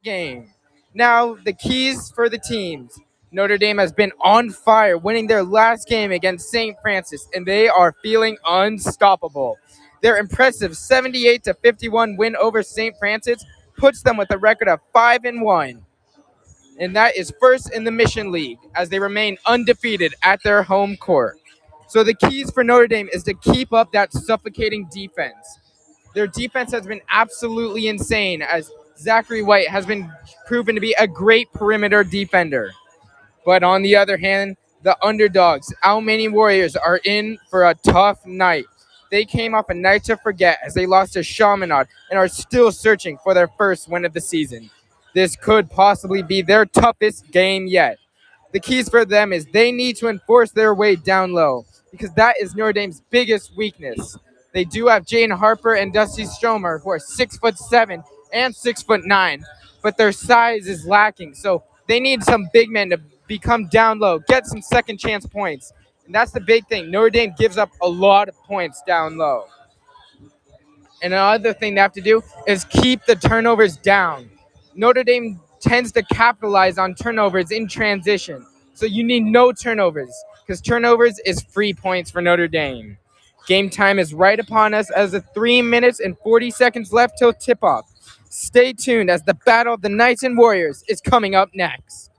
game. Now, the keys for the teams. Notre Dame has been on fire, winning their last game against St. Francis, and they are feeling unstoppable. Their impressive 78 to 51 win over St. Francis puts them with a record of 5-1, and that is first in the Mission League as they remain undefeated at their home court. So the keys for Notre Dame is to keep up that suffocating defense. Their defense has been absolutely insane as Zachary White has been proven to be a great perimeter defender. But on the other hand, the underdogs, Alemany Warriors, are in for a tough night. They came off a night to forget as they lost to Chaminade and are still searching for their first win of the season. This could possibly be their toughest game yet. The keys for them is they need to enforce their way down low because that is Notre Dame's biggest weakness. They do have Jane Harper and Dusty Stromer who are 6'7" and 6'9", but their size is lacking. So they need some big men to become down low, get some second chance points. And that's the big thing. Notre Dame gives up a lot of points down low. And another thing they have to do is keep the turnovers down. Notre Dame tends to capitalize on turnovers in transition. So you need no turnovers because turnovers is free points for Notre Dame. Game time is right upon us as the 3 minutes and 40 seconds left till tip-off. Stay tuned as the Battle of the Knights and Warriors is coming up next.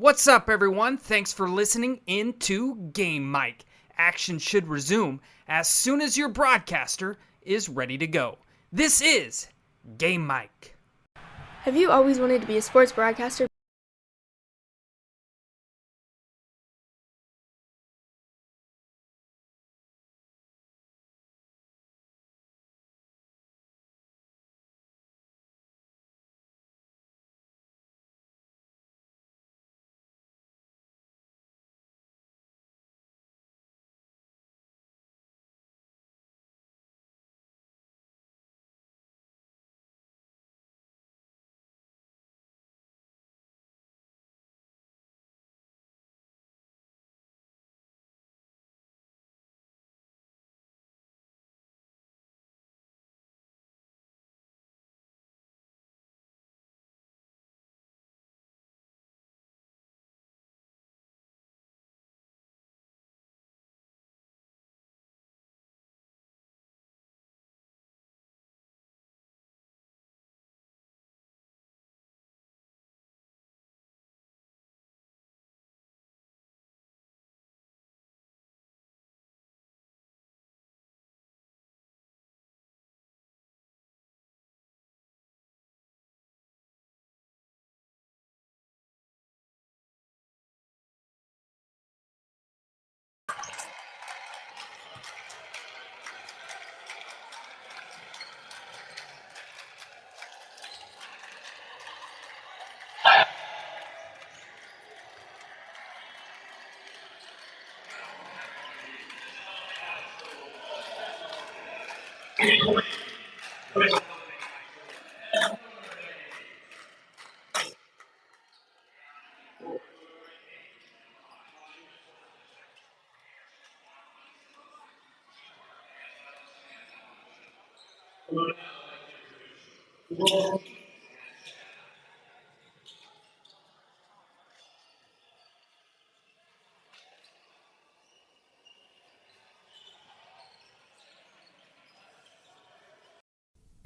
What's up, everyone? Thanks for listening into Game Mic. Action should resume as soon as your broadcaster is ready to go. This is Game Mic. Have you always wanted to be a sports broadcaster?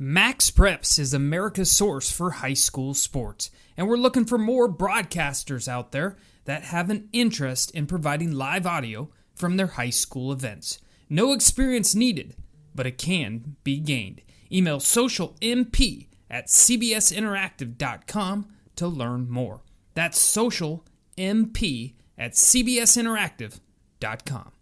Max Preps is America's source for high school sports, and we're looking for more broadcasters out there that have an interest in providing live audio from their high school events. No experience needed, but it can be gained. Email socialmp@cbsinteractive.com to learn more. That's socialmp@cbsinteractive.com.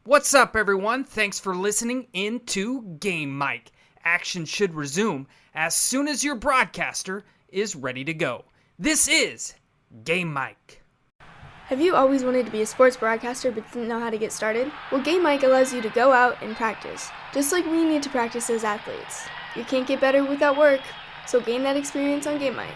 What's up, everyone? Thanks for listening in to Game Mike. Action should resume as soon as your broadcaster is ready to go. This is Game Mike. Have you always wanted to be a sports broadcaster but didn't know how to get started? Well, Game Mike allows you to go out and practice, just like we need to practice as athletes. You can't get better without work, so gain that experience on Game Mike.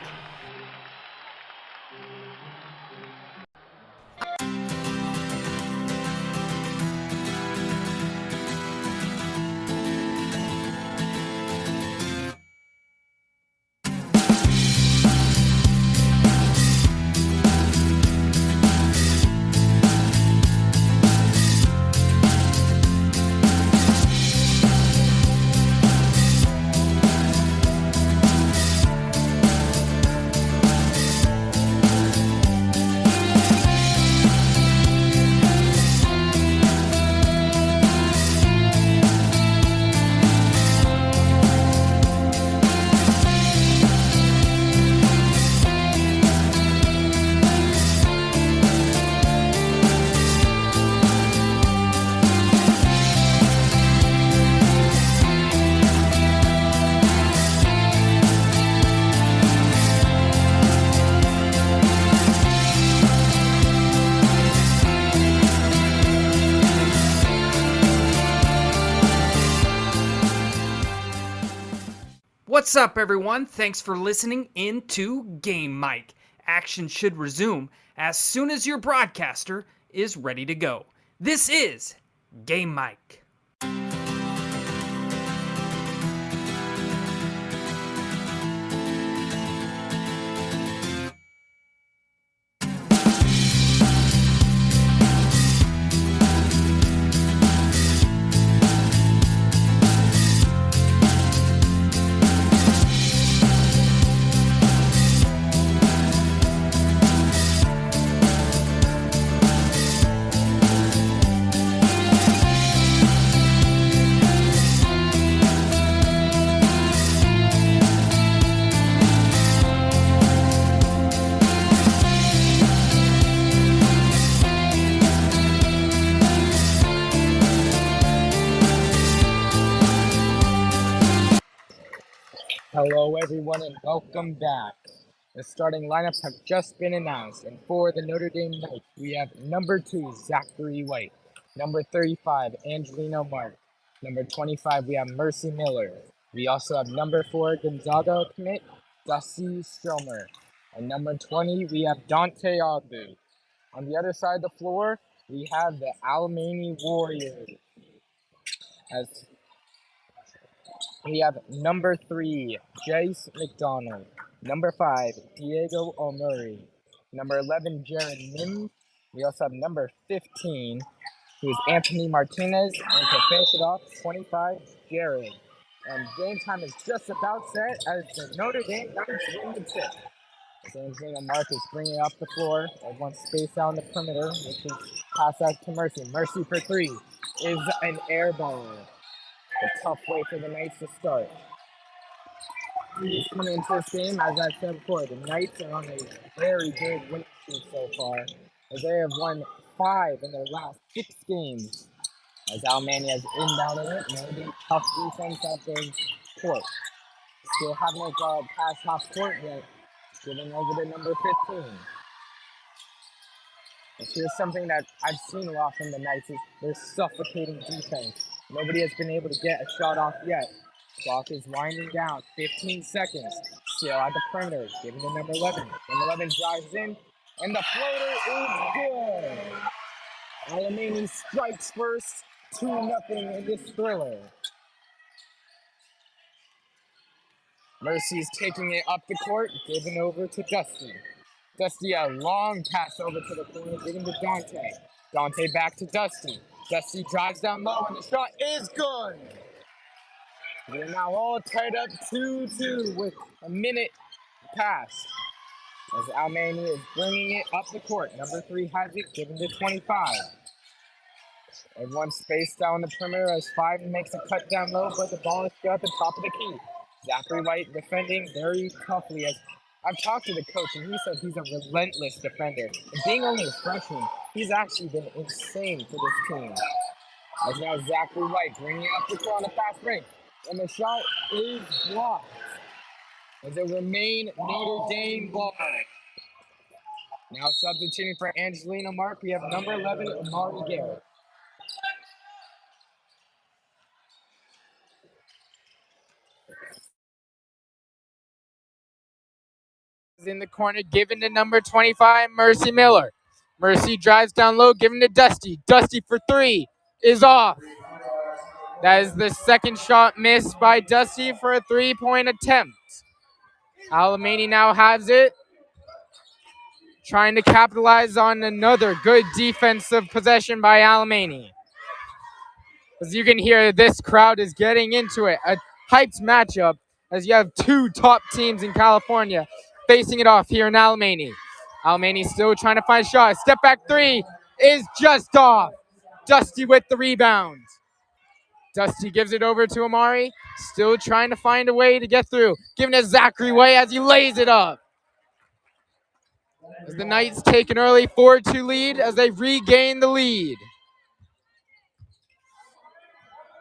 What's up, everyone? Thanks for listening in to Game Mike. Action should resume as soon as your broadcaster is ready to go. This is Game Mike. Hello, everyone, and welcome back. The starting lineups have just been announced, and for the Notre Dame Knights, we have number 2, Zachary White, number 35, Angelino Mark, number 25, we have Mercy Miller. We also have number 4, Gonzaga commit, Dusty Stromer, and number 20, we have Dante Ogbu. On the other side of the floor, we have the Alemany Warriors. As we have number 3, Jace McDonald. Number 5, Diego O'Murray. Number 11, Jared Mims. We also have number 15, who is Anthony Martinez. And to finish it off, 25, Jared. And game time is just about set as the Notre Dame Knights win the tip. Sciarrino Marcus bringing it up the floor. Everyone spaced out on the perimeter, which is pass out to Mercy. Mercy for three is an air ball. A tough way for the Knights to start. Coming into this game, as I said before, the Knights are on a very good winning streak so far, as they have won 5 in their last 6 games. As Alemany has inbounded it, maybe tough defense at their court. Still haven't past half court yet, giving over to number 15. Here's something that I've seen a lot from the Knights is their suffocating defense. Nobody has been able to get a shot off yet. Clock is winding down. 15 seconds. Still at the perimeter. Giving to number 11. Number 11 drives in, and the floater is good. Alemany strikes first. 2-0 in this thriller. Mercy's taking it up the court, giving over to Dusty. Dusty, a long pass over to the corner, giving to Dante. Dante back to Dusty. Dusty drives down low, and the shot is good. We're now all tied up 2-2 with a minute passed. As Alemany is bringing it up the court. Number 3 has it, given to 25. Everyone spaced down the perimeter as 5 makes a cut down low, but the ball is still at the top of the key. Zachary White defending very toughly. As I've talked to the coach, and he said he's a relentless defender. And being only a freshman, he's actually been insane for this team. As now Zachary White bringing it up the court on a fast break. And the shot is blocked. As it remain Notre Dame ball. Now substituting for Angelino Mark, we have number 11, Amari Garrett. In the corner, given to number 25, Mercy Miller. Mercy drives down low, given to Dusty. Dusty for 3 is off. That is the second shot missed by Dusty for a 3-point attempt. Alemany now has it, trying to capitalize on another good defensive possession by Alemany. As you can hear, this crowd is getting into it. A hyped matchup as you have 2 top teams in California facing it off here in Alemany. Alemany still trying to find a shot. Step back 3 is just off. Dusty with the rebound. Dusty gives it over to Amari. Still trying to find a way to get through. Giving it to Zachary Way as he lays it up. As the Knights take an early 4-2 lead as they regain the lead.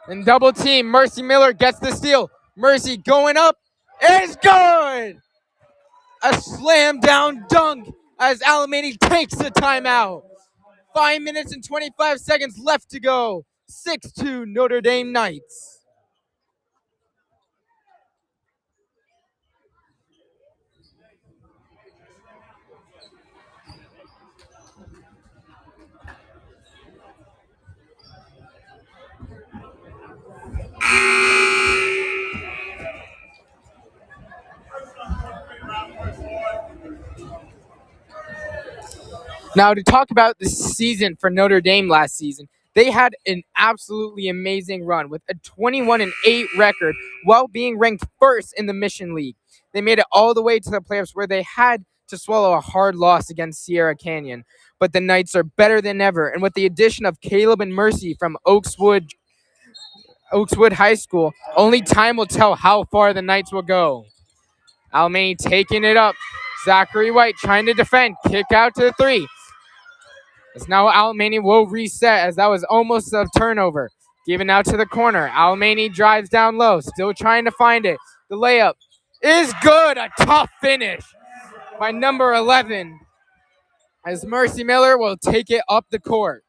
And double team, Mercy Miller gets the steal. Mercy going up is good! A slam down dunk as Alemany takes the timeout. 5 minutes and 25 seconds left to go. 6-2 Notre Dame Knights. Now, to talk about the season for Notre Dame last season, they had an absolutely amazing run with a 21-8 record while being ranked first in the Mission League. They made it all the way to the playoffs where they had to swallow a hard loss against Sierra Canyon. But the Knights are better than ever, and with the addition of Caleb and Mercy from Oakswood High School, only time will tell how far the Knights will go. Alemany taking it up. Zachary White trying to defend. Kick out to the 3. As now Alemany will reset as that was almost a turnover. Given out to the corner. Alemany drives down low. Still trying to find it. The layup is good. A tough finish by number 11. As Mercy Miller will take it up the court.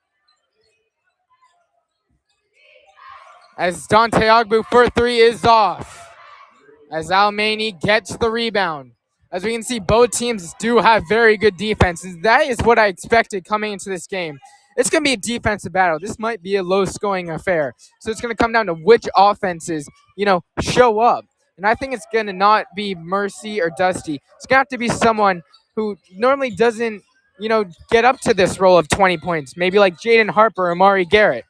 As Dante Ogbu for 3 is off. As Alemany gets the rebound. As we can see, both teams do have very good defenses. That is what I expected coming into this game. It's going to be a defensive battle. This might be a low-scoring affair. So it's going to come down to which offenses, show up. And I think it's going to not be Mercy or Dusty. It's going to have to be someone who normally doesn't, get up to this role of 20 points. Maybe like Jaden Harper or Amari Garrett.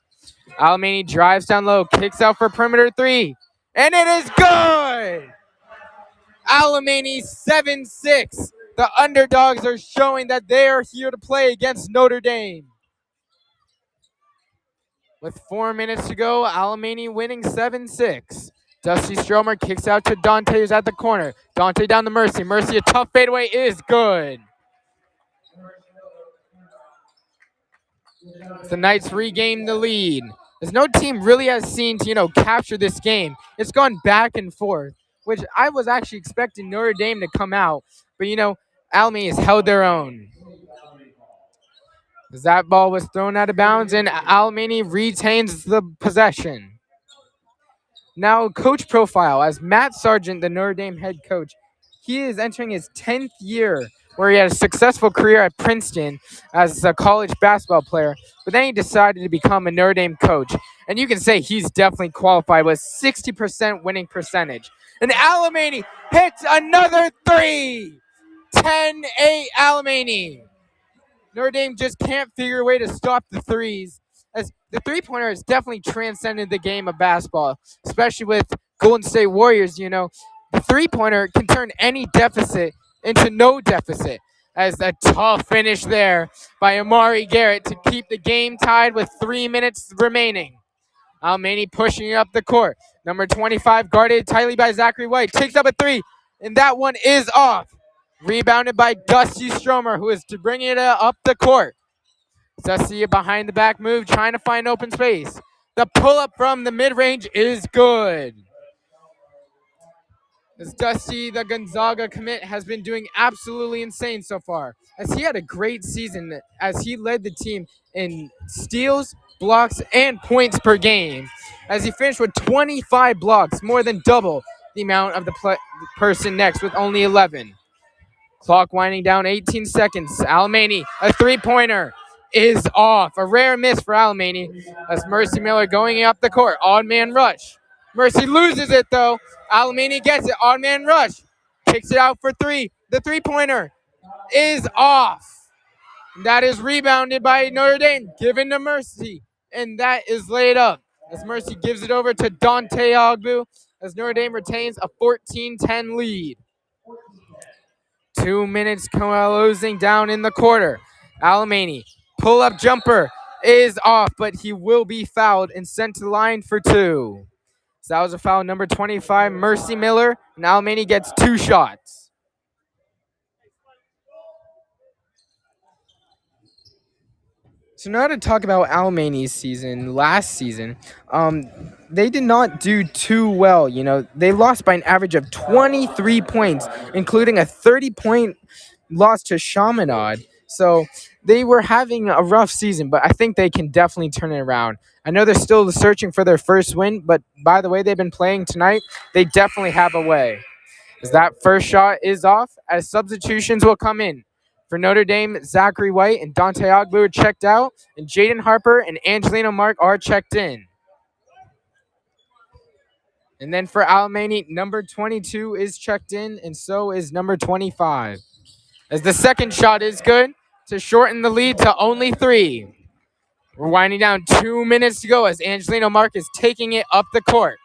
Alemany drives down low, kicks out for perimeter 3. And it is good! Alemany 7-6 The underdogs are showing that they are here to play against Notre Dame. With 4 minutes to go, Alemany winning 7-6. Dusty Stromer kicks out to Dante, who's at the corner. Dante down to Mercy. Mercy, a tough fadeaway is good. The Knights regain the lead. As no team really has seen to, capture this game. It's gone back and forth, which I was actually expecting Notre Dame to come out. But, Alemany has held their own. As that ball was thrown out of bounds, and Alemany retains the possession. Now, coach profile. As Matt Sargent, the Notre Dame head coach, he is entering his 10th year where he had a successful career at Princeton as a college basketball player, but then he decided to become a Notre Dame coach. And you can say he's definitely qualified with 60% winning percentage. And Alemany hits another three. 10-8 Alemany. Notre Dame just can't figure a way to stop the threes, as the three-pointer has definitely transcended the game of basketball, especially with Golden State Warriors. The three-pointer can turn any deficit into no deficit, as a tough finish there by Amari Garrett to keep the game tied with 3 minutes remaining. Alemany pushing up the court. Number 25 guarded tightly by Zachary White. Takes up a three, and that one is off. Rebounded by Dusty Stromer, who is bringing it up the court. Dusty, a behind the back move, trying to find open space. The pull-up from the mid-range is good. As Dusty, the Gonzaga commit, has been doing absolutely insane so far, as he had a great season as he led the team in steals, blocks, and points per game, as he finished with 25 blocks, more than double the amount of the person next with only 11. Clock winding down, 18 seconds. Alemany, a three-pointer, is off. A rare miss for Alemany. As Mercy Miller going up the court. Odd man rush. Mercy loses it, though. Alemany gets it. Odd man rush. Kicks it out for three. The three-pointer is off. That is rebounded by Notre Dame, given to Mercy. And that is laid up. As Mercy gives it over to Dante Ogbu, as Notre Dame retains a 14-10 lead. 2 minutes closing down in the quarter. Alemany, pull-up jumper is off, but he will be fouled and sent to the line for two. So that was a foul, number 25, Mercy Miller, and Alemany gets 2 shots. So now to talk about Alemany's season, last season, they did not do too well. They lost by an average of 23 points, including a 30-point loss to Chaminade. So they were having a rough season, but I think they can definitely turn it around. I know they're still searching for their first win, but by the way they've been playing tonight, they definitely have a way. As that first shot is off, as substitutions will come in. For Notre Dame, Zachary White and Dante Ogbu are checked out, and Jaden Harper and Angelino Mark are checked in. And then for Alemany, number 22 is checked in, and so is number 25. As the second shot is good to shorten the lead to only 3. We're winding down 2 minutes to go as Angelino Mark is taking it up the court.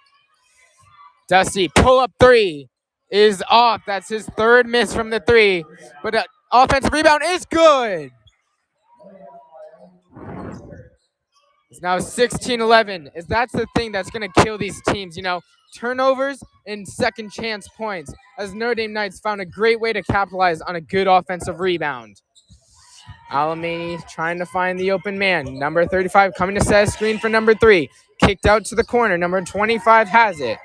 Dusty, pull-up three is off. That's his third miss from the three, but an offensive rebound is good. It's now 16-11. That's the thing that's going to kill these teams, turnovers and second chance points, as Notre Dame Knights found a great way to capitalize on a good offensive rebound. Alemany trying to find the open man. Number 35 coming to set a screen for number 3. Kicked out to the corner. Number 25 has it.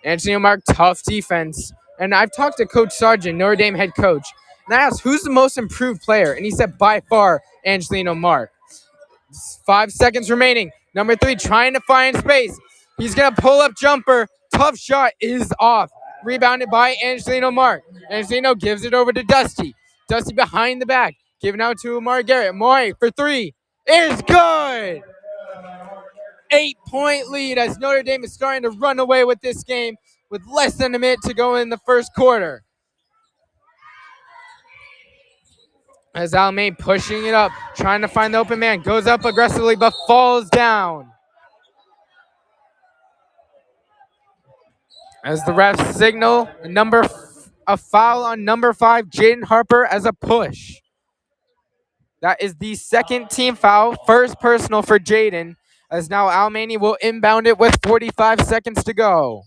Angelino Mark, tough defense. And I've talked to Coach Sargent, Notre Dame head coach, and I asked, who's the most improved player? And he said, by far, Angelino Mark. 5 seconds remaining. Number 3 trying to find space. He's going to pull up jumper. Tough shot is off. Rebounded by Angelino Mark. Angelino gives it over to Dusty. Dusty behind the back. Giving out to Amari Garrett. Amari for 3 is good. 8-point lead as Notre Dame is starting to run away with this game with less than a minute to go in the first quarter. As Alemany pushing it up, trying to find the open man, goes up aggressively but falls down. As the refs signal, number a foul on number 5, Jaden Harper, as a push. That is the second team foul, first personal for Jaden, as now Alemany will inbound it with 45 seconds to go.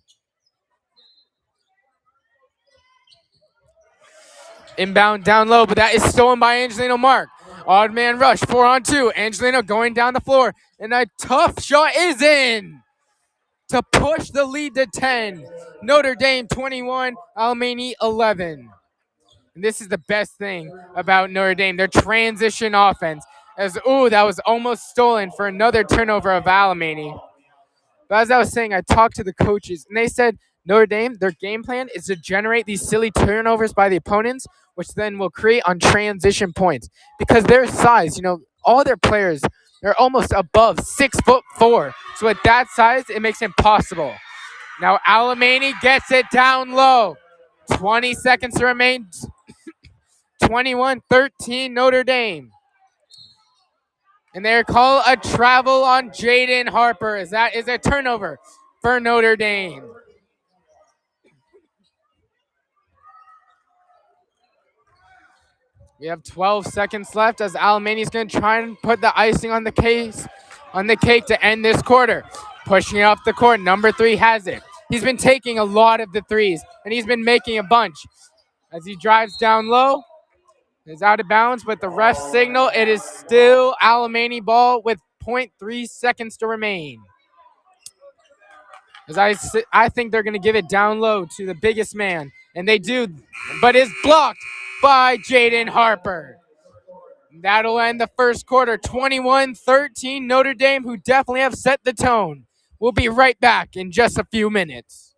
Inbound down low, but that is stolen by Angelino Mark. Odd man rush, 4-on-2. Angelino going down the floor, and a tough shot is in to push the lead to 10. Notre Dame 21, Alemany 11. And this is the best thing about Notre Dame, their transition offense. That was almost stolen for another turnover of Alemany. But as I was saying, I talked to the coaches, and they said Notre Dame, their game plan is to generate these silly turnovers by the opponents, which then will create on transition points. Because their size, all their players, they're almost above 6'4". So at that size, it makes it impossible. Now Alemany gets it down low. 20 seconds to remain. 21-13 Notre Dame. And they call a travel on Jaden Harper, as that is a turnover for Notre Dame. We have 12 seconds left as Alemany is going to try and put the icing on the cake to end this quarter. Pushing it off the court, number 3 has it. He's been taking a lot of the threes, and he's been making a bunch. As he drives down low, is out of bounds, but the ref signal, it is still Alemany ball with 0.3 seconds to remain. As I think they're going to give it down low to the biggest man, and they do, but is blocked by Jaden Harper. That'll end the first quarter, 21-13 Notre Dame, who definitely have set the tone. We'll be right back in just a few minutes.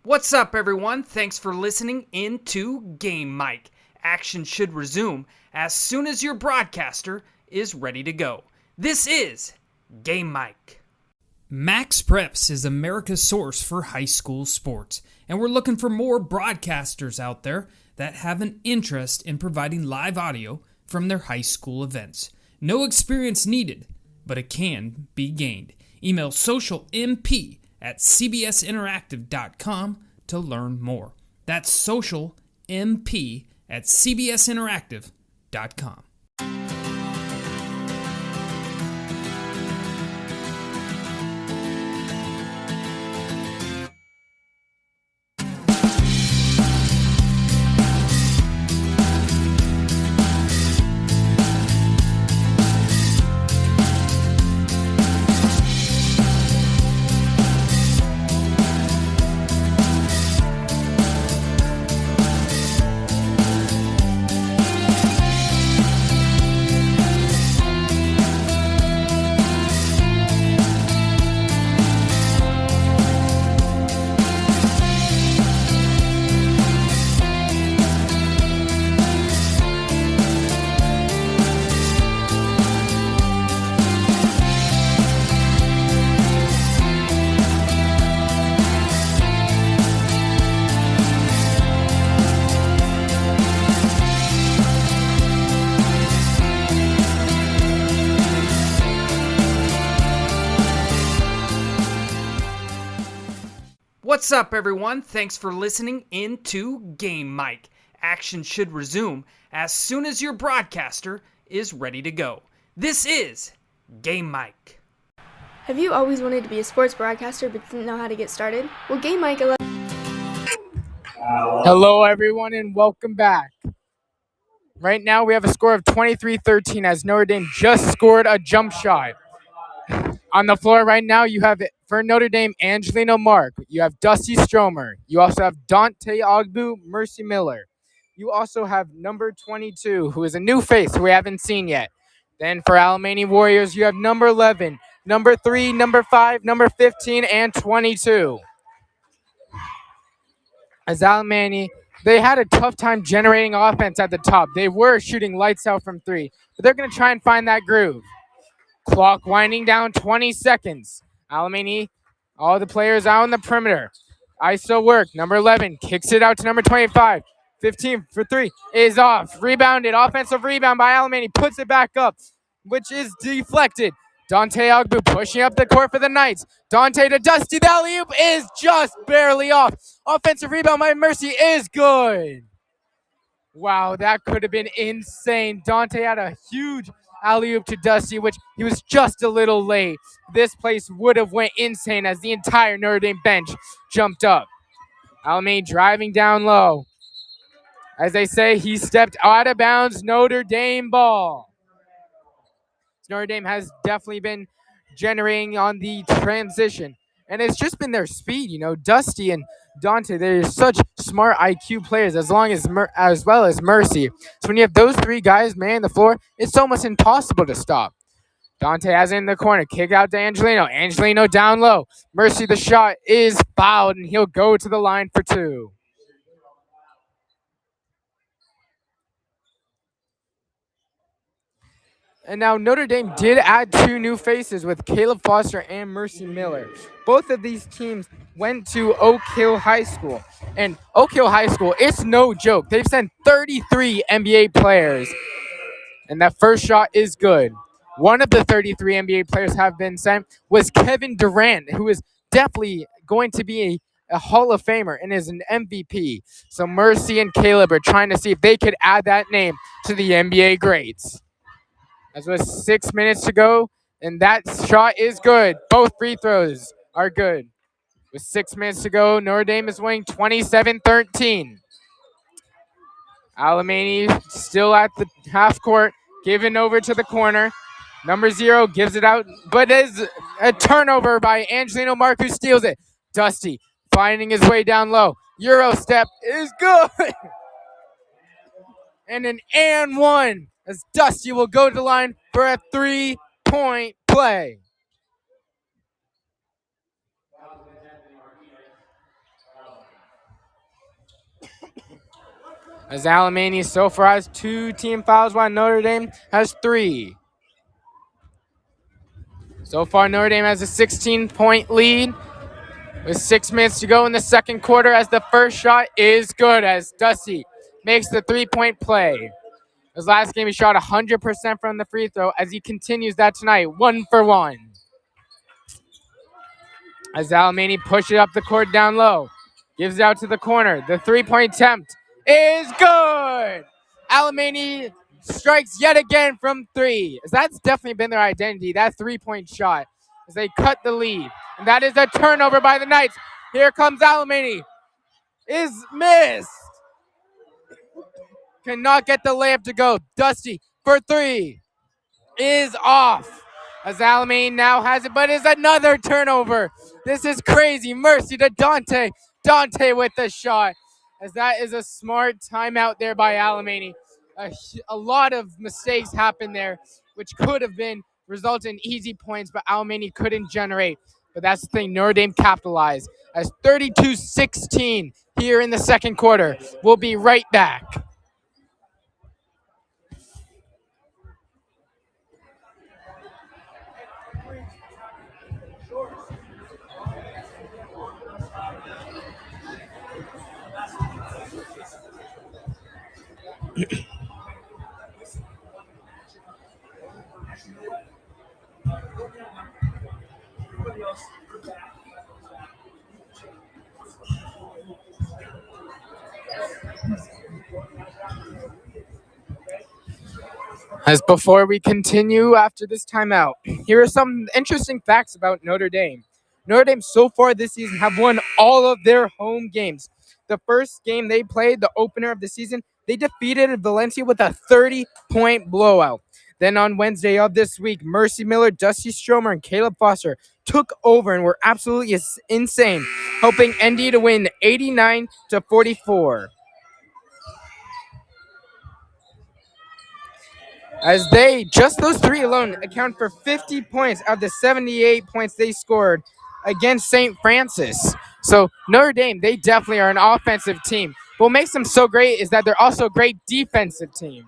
What's up, everyone? Thanks for listening into Game Mic. Action should resume as soon as your broadcaster is ready to go. This is Game Mic. Max Preps is America's source for high school sports, and we're looking for more broadcasters out there that have an interest in providing live audio from their high school events. No experience needed, but it can be gained. Email socialmp@cbsinteractive.com to learn more. That's socialmp@cbsinteractive.com. What's up, everyone? Thanks for listening into Game Mic. Action should resume as soon as your broadcaster is ready to go. This is Game Mic. Have you always wanted to be a sports broadcaster but didn't know how to get started? Well, Game Mic allows... Hello, everyone, and welcome back. Right now, we have a score of 23-13 as Notre Dame just scored a jump shot. On the floor right now, you have, for Notre Dame, Angelino Mark. You have Dusty Stromer. You also have Dante Ogbu, Mercy Miller. You also have number 22, who is a new face who we haven't seen yet. Then for Alemany Warriors, you have number 11, number 3, number 5, number 15, and 22. As Alemany, they had a tough time generating offense at the top. They were shooting lights out from 3, but they're going to try and find that groove. Clock winding down, 20 seconds. Alemany, all the players out on the perimeter. ISO work. Number 11 kicks it out to number 25. 15 for 3 is off. Rebounded. Offensive rebound by Alemany. Puts it back up, which is deflected. Dante Ogbu pushing up the court for the Knights. Dante to Dusty. The alley-oop is just barely off. Offensive rebound by Mercy is good. Wow, that could have been insane. Dante had a huge alley-oop to Dusty, which he was just a little late. This place would have went insane as the entire Notre Dame bench jumped up. Alemany driving down low. As they say, he stepped out of bounds. Notre Dame ball. Notre Dame has definitely been generating on the transition. And it's just been their speed, Dusty and Dante, they're such smart IQ players as well as Mercy. So when you have those three guys manning the floor, it's almost impossible to stop. Dante has it in the corner. Kick out to Angelino. Angelino down low. Mercy, the shot is fouled, and he'll go to the line for two. And now Notre Dame did add two new faces with Caleb Foster and Mercy Miller. Both of these teams went to Oak Hill High School. And Oak Hill High School, it's no joke. They've sent 33 NBA players. And that first shot is good. One of the 33 NBA players have been sent was Kevin Durant, who is definitely going to be a Hall of Famer and is an MVP. So Mercy and Caleb are trying to see if they could add that name to the NBA greats. As with 6 minutes to go, and that shot is good. Both free throws are good. With 6 minutes to go, Notre Dame is winning 27-13. Alemany still at the half court, given over to the corner. Number 0 gives it out, but is a turnover by Angelino Mark, who steals it. Dusty finding his way down low. Euro step is good. And an and one, as Dusty will go to the line for a 3-point play. As Alemany so far has 2 team fouls, while Notre Dame has 3. So far, Notre Dame has a 16-point lead with 6 minutes to go in the second quarter, as the first shot is good as Dusty makes the 3-point play. His last game, he shot 100% from the free throw, as he continues that tonight, 1 for 1. As Alemany pushes up the court down low, gives it out to the corner. The 3-point attempt is good. Alemany strikes yet again from 3. As that's definitely been their identity, that 3-point shot, as they cut the lead. And that is a turnover by the Knights. Here comes Alemany. Is missed. Cannot get the layup to go. Dusty for 3 is off. As Alemany now has it, but it's another turnover. This is crazy. Mercy to Dante. Dante with the shot. As that is a smart timeout there by Alemany. A lot of mistakes happened there, which could have been resulted in easy points, but Alemany couldn't generate. But that's the thing. Notre Dame capitalized as 32-16 here in the second quarter. We'll be right back. As before we continue after this timeout, here are some interesting facts about Notre Dame. Notre Dame so far this season have won all of their home games. The first game they played, the opener of the season, they defeated Valencia with a 30-point blowout. Then on Wednesday of this week, Mercy Miller, Dusty Stromer, and Caleb Foster took over and were absolutely insane, helping ND to win 89-44. As just those 3 alone, account for 50 points of the 78 points they scored against St. Francis. So Notre Dame, they definitely are an offensive team. What makes them so great is that they're also a great defensive team.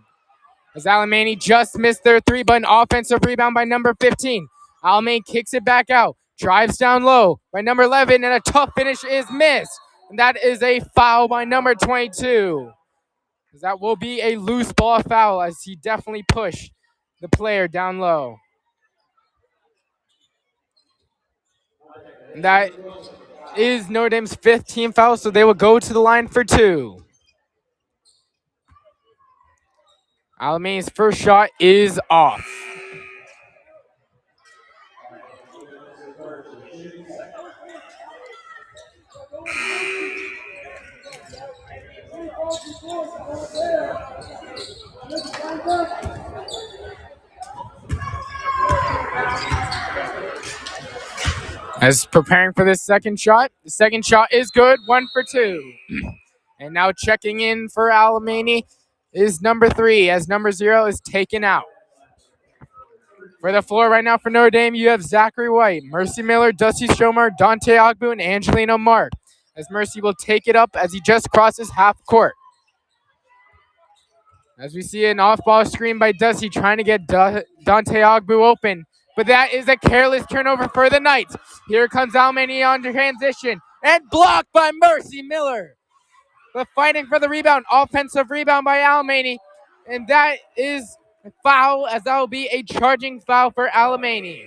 As Alemany just missed their 3, but an offensive rebound by number 15. Alemany kicks it back out, drives down low by number 11, and a tough finish is missed. And that is a foul by number 22. That will be a loose ball foul, as he definitely pushed the player down low. And that is Notre Dame's 5th team foul, so they will go to the line for 2. Alemany's first shot is off. As preparing for this second shot, the second shot is good, 1 for 2. And now checking in for Alemany is number 3, as number 0 is taken out. For the floor right now for Notre Dame, you have Zachary White, Mercy Miller, Dusty Stromer, Dante Ogbu, and Angelino Mark. As Mercy will take it up as he just crosses half court. As we see an off-ball screen by Dusty trying to get Dante Ogbu open. But that is a careless turnover for the Knights. Here comes Alemany on transition. And blocked by Mercy Miller. But fighting for the rebound. Offensive rebound by Alemany. And that is a foul, as that will be a charging foul for Alemany.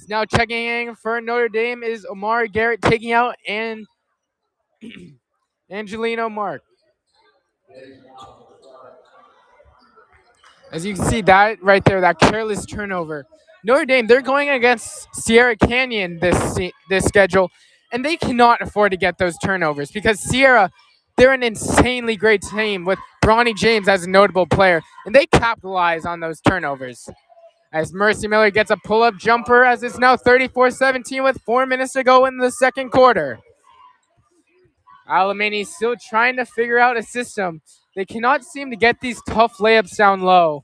Now checking in for Notre Dame is Omar Garrett taking out and Angelino Mark. As you can see that right there, that careless turnover. Notre Dame, they're going against Sierra Canyon this schedule, and they cannot afford to get those turnovers because Sierra, they're an insanely great team with Bronny James as a notable player, and they capitalize on those turnovers. As Mercy Miller gets a pull-up jumper as it's now 34-17 with 4 minutes to go in the second quarter. Alemany still trying to figure out a system. They cannot seem to get these tough layups down low.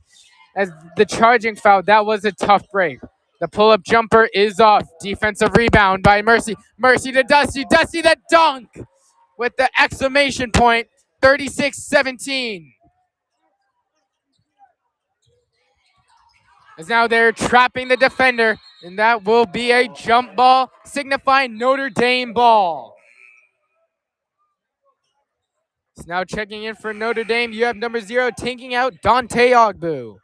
As the charging foul, that was a tough break. The pull-up jumper is off. Defensive rebound by Mercy. Mercy to Dusty. Dusty the dunk with the exclamation point. 36-17. As now they're trapping the defender, and that will be a jump ball signifying Notre Dame ball. So now checking in for Notre Dame, you have number 0 taking out Dante Ogbu.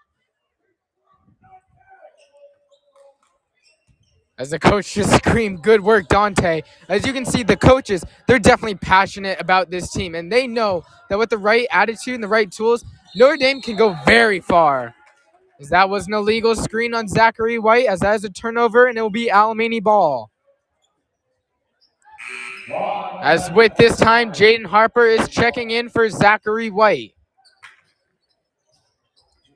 As the coach just screamed, good work, Dante. As you can see, the coaches, they're definitely passionate about this team, and they know that with the right attitude and the right tools, Notre Dame can go very far. As that was an illegal screen on Zachary White, as that is a turnover, and it will be Alemany ball. As with this time, Jaden Harper is checking in for Zachary White.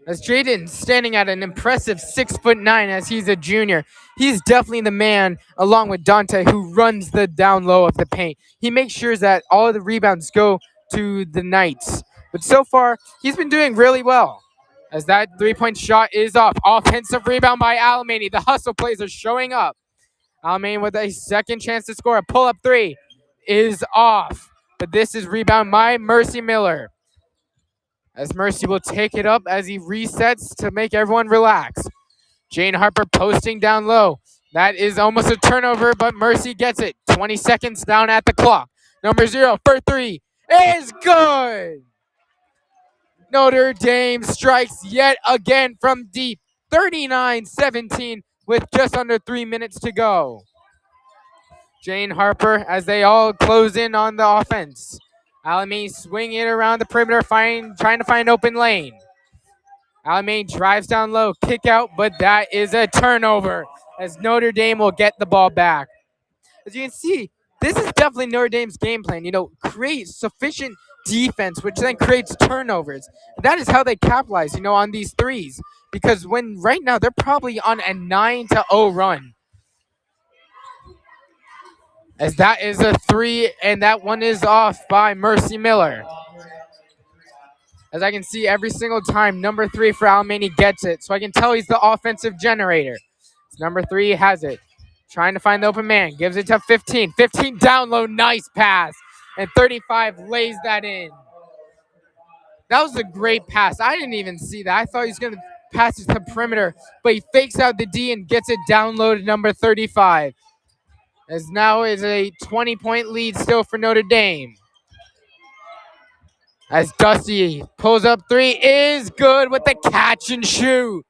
As Jaden standing at an impressive 6'9" as he's a junior. He's definitely the man, along with Dante, who runs the down low of the paint. He makes sure that all of the rebounds go to the Knights. But so far, he's been doing really well. As that three-point shot is off. Offensive rebound by Alemany. The hustle plays are showing up. Alemany with a second chance to score. A pull-up three is off. But this is rebound by Mercy Miller. As Mercy will take it up as he resets to make everyone relax. Jane Harper posting down low. That is almost a turnover, but Mercy gets it. 20 seconds down at the clock. Number 0 for 3 is good. Notre Dame strikes yet again from deep. 39-17 with just under 3 minutes to go. Jane Harper as they all close in on the offense. Alemany swinging it around the perimeter, trying to find open lane. Alemany drives down low, kick out, but that is a turnover as Notre Dame will get the ball back. As you can see, this is definitely Notre Dame's game plan. Create sufficient defense, which then creates turnovers. That is how they capitalize, on these threes. Because right now they're probably on a 9-0 run. As that is a 3, and that one is off by Mercy Miller. As I can see every single time, number 3 for Alemany gets it. So I can tell he's the offensive generator. Number 3 has it. Trying to find the open man. Gives it to 15. 15 down low. Nice pass. And 35 lays that in. That was a great pass. I didn't even see that. I thought he was going to pass it to the perimeter. But he fakes out the D and gets it down low to number 35. As now is a 20-point lead still for Notre Dame. As Dusty pulls up 3 is good with the catch and shoot.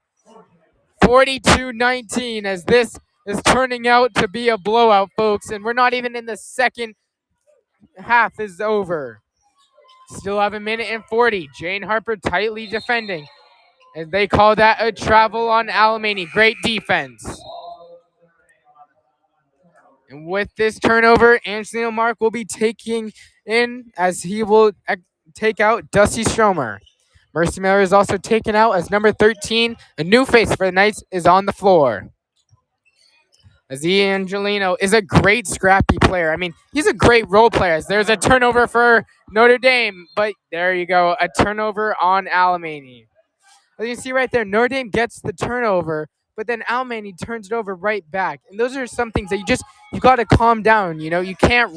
42-19 as this is turning out to be a blowout, folks, and we're not even in the second half is over. Still have a minute and 40. Jane Harper tightly defending. And they call that a travel on Alemany. Great defense. And with this turnover, Angelino Mark will be taking in as he will take out Dusty Stromer. Mercy Miller is also taken out as number 13. A new face for the Knights is on the floor. Azie Angelino is a great scrappy player. I mean, he's a great role player. There's a turnover for Notre Dame, but there you go, a turnover on Alemany. As you see right there, Notre Dame gets the turnover, but then Alemany turns it over right back. And those are some things that you got to calm down. You can't